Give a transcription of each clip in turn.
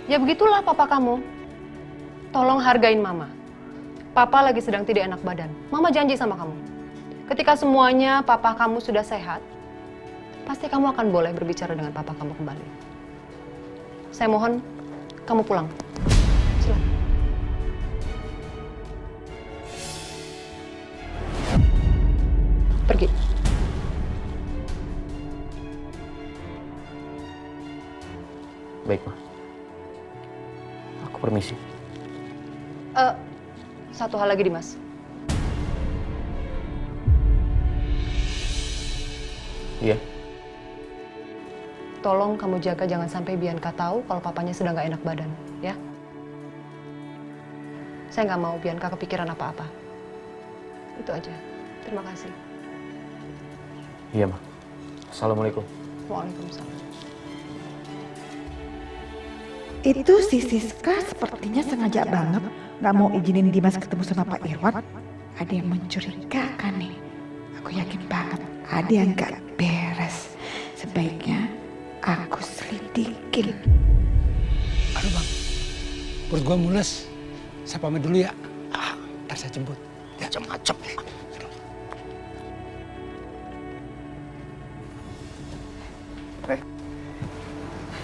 Ya begitulah papa kamu. Tolong hargain mama. Papa lagi sedang tidak enak badan. Mama janji sama kamu. Ketika semuanya papa kamu sudah sehat, pasti kamu akan boleh berbicara dengan papa kamu kembali. Saya mohon kamu pulang. Silakan. Pergi. Baik, Ma. Aku permisi. Satu hal lagi, Dimas. Iya. Tolong kamu jaga jangan sampai Bianca tahu kalau papanya sedang nggak enak badan, ya? Saya nggak mau Bianca kepikiran apa-apa. Itu aja. Terima kasih. Iya, Ma. Assalamualaikum. Waalaikumsalam. Itu si Siska sepertinya sengaja banget gak mau izinin Dimas ketemu sama Pak Irwan. Ada yang mencurigakan nih. Aku yakin banget ada yang gak beres. Sebaiknya aku selidikin. Aduh bang, perut gua mules. Saya pamit dulu ya. Ntar saya jemput. Ya. Macam-macam.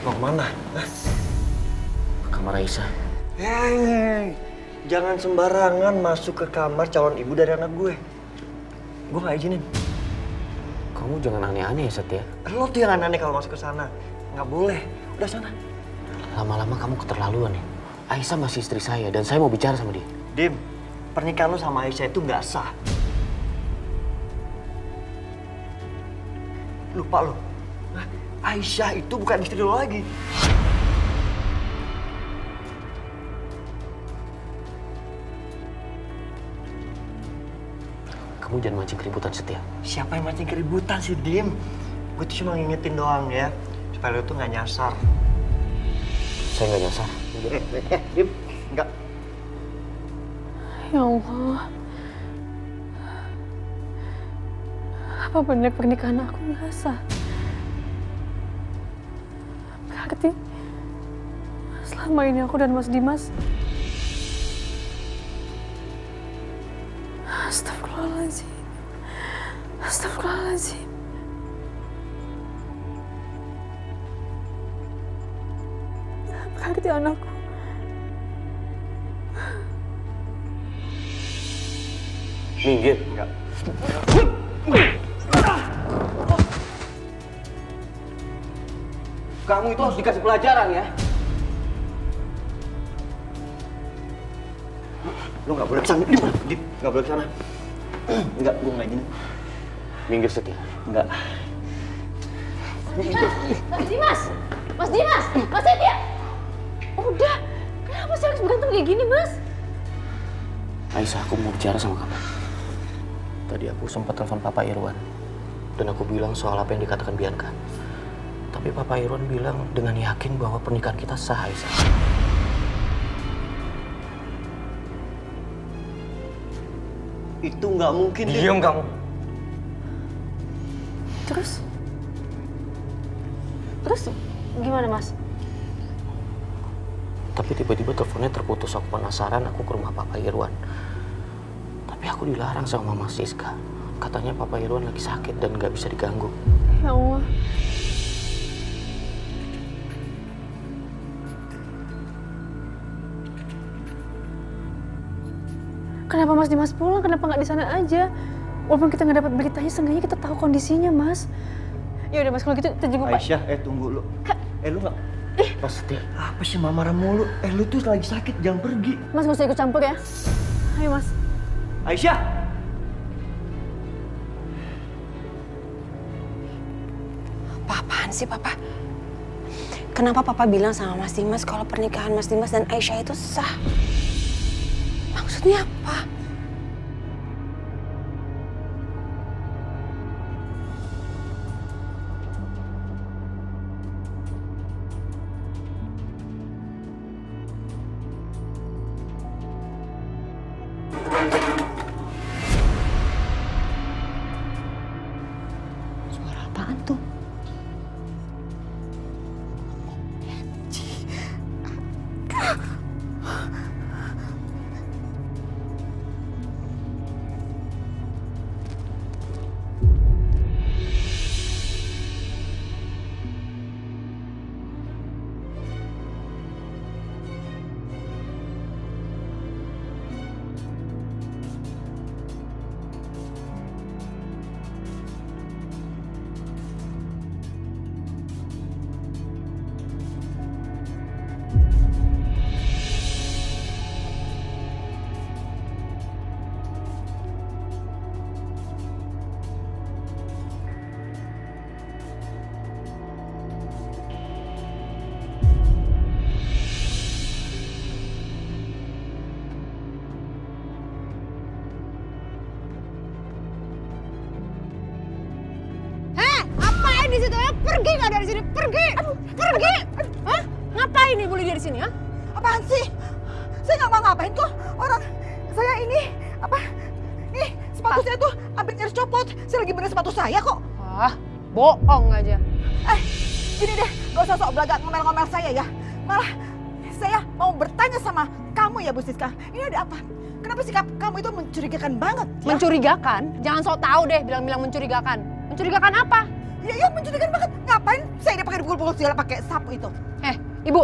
Mau kemana? Kamar Aisyah. Hei, jangan sembarangan masuk ke kamar calon ibu dari anak gue. Gue gak izinin. Kamu jangan aneh-aneh ya, Setia. Lo tuh yang aneh kalau masuk ke sana. Nggak boleh. Udah sana. Lama-lama kamu keterlaluan ya. Aisyah masih istri saya dan saya mau bicara sama dia. Dim, pernikahan lo sama Aisyah itu nggak sah. Lupa lo. Nah, Aisyah itu bukan istri lo lagi. Kamu jangan mancing keributan, Setia. Siapa yang mancing keributan sih, Dim? Gue tuh cuma ngingetin doang ya. Supaya lo tuh nggak nyasar. Saya nggak nyasar. Dim, nggak. Ya Allah. Apa benar pernikahan aku nggak sah? Berarti selama ini aku dan Mas Dimas. Astagfirullahaladzim. Astagfirullahaladzim. Berarti anakku. Minggir. Enggak. Kamu itu harus dikasih pelajaran ya. Lo nggak boleh kesana, Dim, nggak boleh kesana. Enggak, gue nggak izinin. Minggir, Setia. Enggak. Mas Dimas! Mas Dimas! Mas Setia! Udah, kenapa sih harus berantem kayak gini, Mas? Aisyah, aku mau bicara sama kamu. Tadi aku sempat telepon Papa Irwan. Dan aku bilang soal apa yang dikatakan Bianca. Tapi Papa Irwan bilang dengan yakin bahwa pernikahan kita sah, Aisyah. Itu nggak mungkin, Dim. Diam kamu. Terus gimana, Mas? Tapi tiba-tiba teleponnya terputus. Aku penasaran, aku ke rumah Papa Irwan. Tapi aku dilarang sama Mama Siska. Katanya Papa Irwan lagi sakit dan nggak bisa diganggu. Ya Allah. Kenapa Mas Dimas pulang? Kenapa nggak di sana aja? Walaupun kita nggak dapat beritanya, seenggaknya kita tahu kondisinya, Mas. Ya udah, Mas, kalau gitu kita jenguk Pak. Aisyah, tunggu lu. Lu nggak? Pasti. Apa sih mama marah mulu? Lu tuh lagi sakit, jangan pergi. Mas nggak usah ikut campur ya. Ayo, Mas. Aisyah! Apaan sih, Papa? Kenapa Papa bilang sama Mas Dimas kalau pernikahan Mas Dimas dan Aisyah itu sah? Maksudnya apa? Suara apaan tuh? di situ ya? Pergi nggak dari sini? Pergi! Pergi! Hah? Ngapain Ibu Lydia di sini ya? Apaan sih? Saya nggak mau ngapain kok. Orang saya ini apa? Nih sepatu saya tuh hampir nyaris copot. Saya lagi bener sepatu saya kok. Ah, bohong aja. Gini deh, gak usah sok belaga ngomel-ngomel saya ya. Malah saya mau bertanya sama kamu ya Bu Siska. Ini ada apa? Kenapa sikap kamu itu mencurigakan banget? Ya? Mencurigakan? Jangan sok tahu deh bilang-bilang mencurigakan. Mencurigakan apa? Ya mencurigakan banget. Ngapain saya dia pakai dipukul-pukul segala pakai sapu itu? Ibu,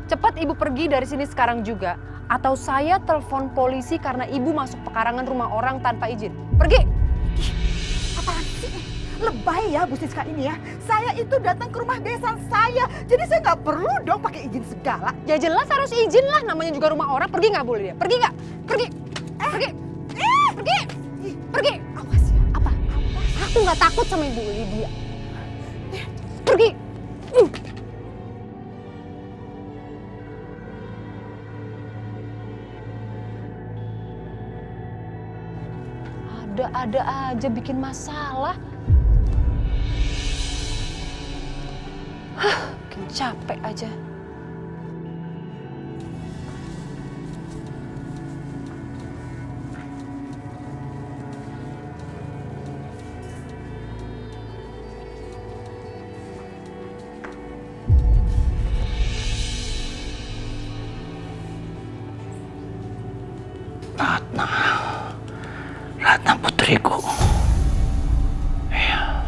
cepat Ibu pergi dari sini sekarang juga. Atau saya telepon polisi karena Ibu masuk pekarangan rumah orang tanpa izin. Pergi! Apaan sih? Lebay ya Bu Siska ini ya. Saya itu datang ke rumah besan saya. Jadi saya nggak perlu dong pakai izin segala. Ya jelas harus izin lah, namanya juga rumah orang. Pergi nggak boleh dia? Pergi nggak? Pergi! Pergi! Pergi! Pergi! Awas ya. Apa? Aku nggak takut sama Ibu Lydia. Pergi! Ada-ada aja bikin masalah. Bikin capek aja. Ratna putriku. Iya.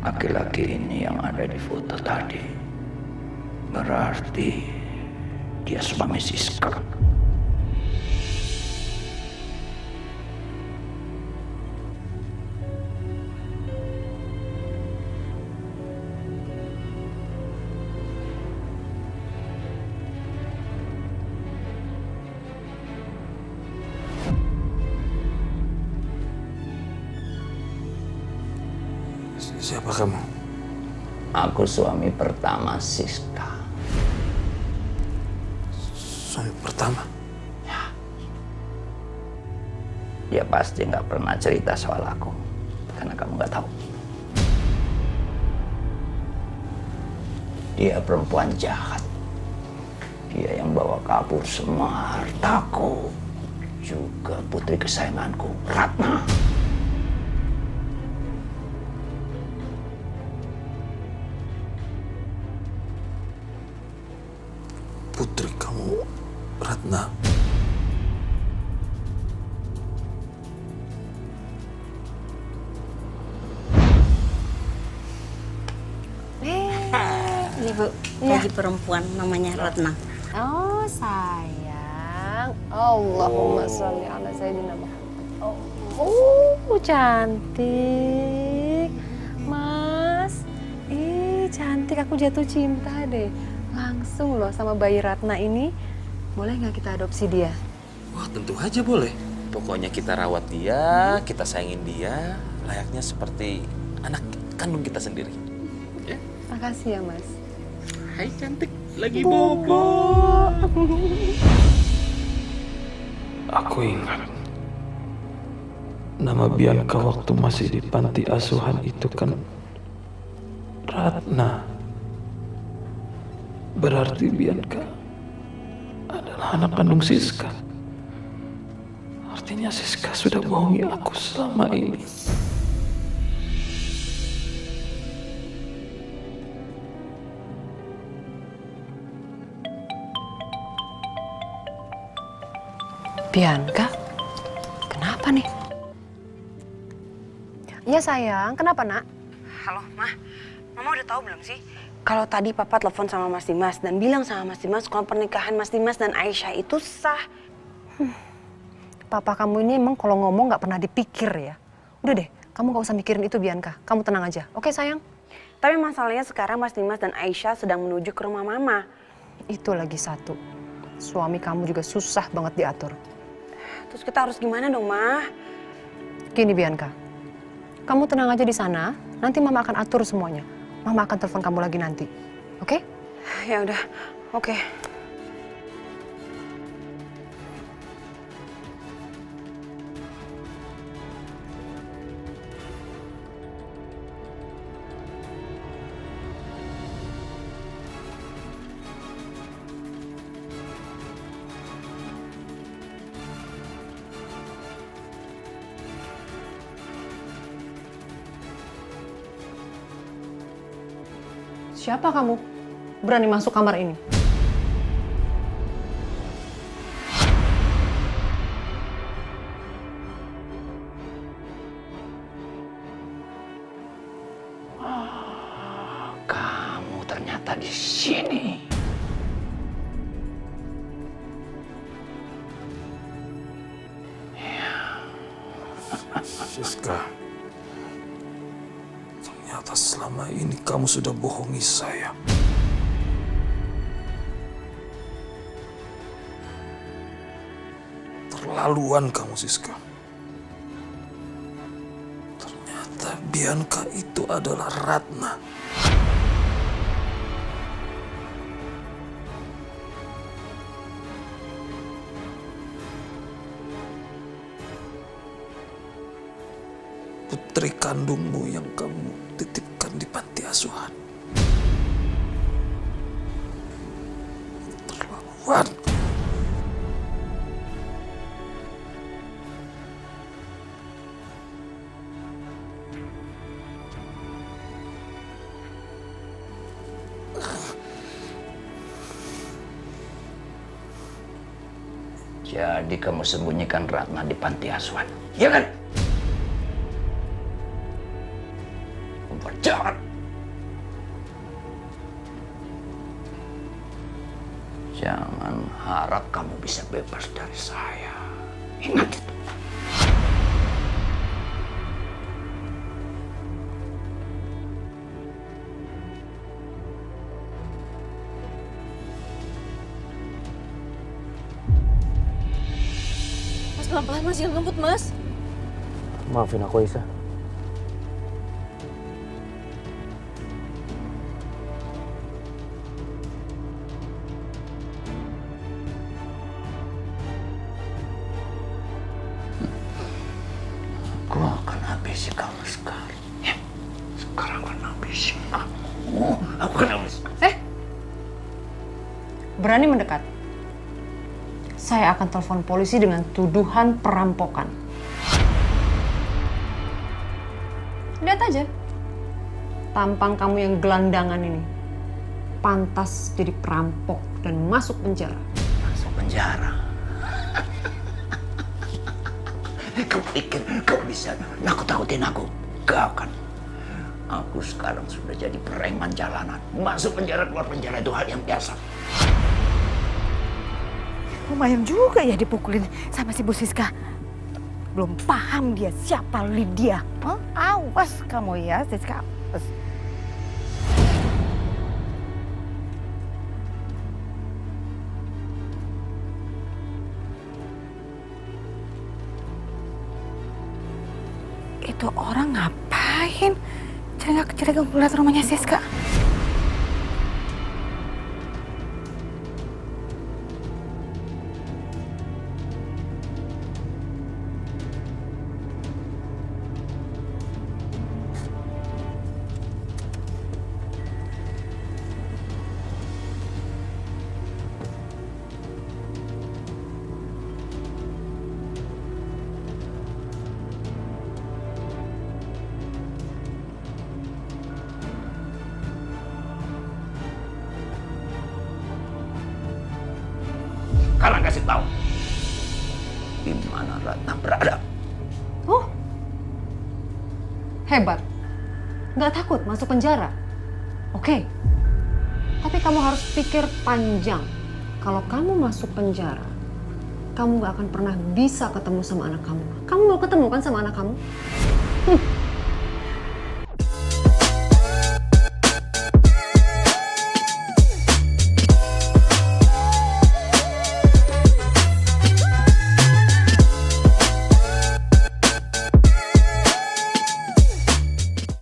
Laki-laki ini yang ada di foto tadi berarti dia suami Siska. Siapa kamu? Aku suami pertama Siska. Suami pertama? Ya. Dia pasti nggak pernah cerita soal aku, karena kamu nggak tahu. Dia perempuan jahat. Dia yang bawa kabur semua hartaku, juga putri kesayanganku, Ratna. Putri kamu, Ratna. Ini Bu, bagi perempuan namanya Ratna. Oh sayang, Allahumma sholli ala sayyidina Muhammad. Oh cantik, Mas. Cantik, aku jatuh cinta deh. Langsung loh sama bayi Ratna ini. Boleh nggak kita adopsi dia? Wah, tentu aja boleh. Pokoknya kita rawat dia, kita sayangin dia, layaknya seperti anak kandung kita sendiri. Ya? Makasih ya, Mas. Hai cantik, lagi bobo. Aku ingat nama Bianca waktu masih di panti asuhan itu kan Ratna. Berarti Bianca adalah anak kandung Siska. Artinya Siska sudah bohongi aku selama ini. Bianca, kenapa nih? Iya sayang, kenapa nak? Halo, Mah. Mama udah tahu belum sih? Kalau tadi Papa telepon sama Mas Dimas dan bilang sama Mas Dimas kalau pernikahan Mas Dimas dan Aisyah itu sah. Papa kamu ini emang kalau ngomong nggak pernah dipikir ya. Udah deh, kamu nggak usah mikirin itu Bianca. Kamu tenang aja, oke sayang? Tapi masalahnya sekarang Mas Dimas dan Aisyah sedang menuju ke rumah Mama. Itu lagi satu. Suami kamu juga susah banget diatur. Terus kita harus gimana dong, Mah? Gini Bianca, kamu tenang aja di sana. Nanti Mama akan atur semuanya. Mama akan telepon kamu lagi nanti, oke? Ya udah, oke. Siapa kamu? Berani masuk kamar ini? Kamu ternyata di sini. Siska, ternyata selama ini kamu sudah bohongi saya. Terlaluan kamu, Siska. Ternyata Bianca itu adalah Ratna. Putri kandungmu yang kamu titipkan di panti asuhan. Terlaluan. Jadi kamu sembunyikan Ratna di panti asuhan, iya kan? Jahat. Jangan harap kamu bisa bebas dari saya. Ingat itu. Mas pelan-pelan Mas, jangan ngebut Mas. Maafin aku, Aisyah. Aku akan habisi kamu sekarang. Ya, sekarang akan habisi kamu. Aku akan habisi kamu. Berani mendekat? Saya akan telepon polisi dengan tuduhan perampokan. Lihat aja. Tampang kamu yang gelandangan ini. Pantas jadi perampok dan masuk penjara. Masuk penjara. Kau pikir kau bisa nakut-nakutin aku? Gak akan. Aku sekarang sudah jadi preman jalanan. Masuk penjara, keluar penjara itu hal yang biasa. Lumayan juga ya dipukulin sama si Bu Siska. Belum paham dia siapa Lydia. Hah? Awas kamu ya, Siska. Awas. Itu orang ngapain? Cerita ngeliat rumahnya Siska. Sekarang kasih tahu. di mana Ratna berada. Oh, hebat. Nggak takut masuk penjara? Oke. Tapi kamu harus pikir panjang. Kalau kamu masuk penjara, kamu nggak akan pernah bisa ketemu sama anak kamu. Kamu mau ketemu kan sama anak kamu?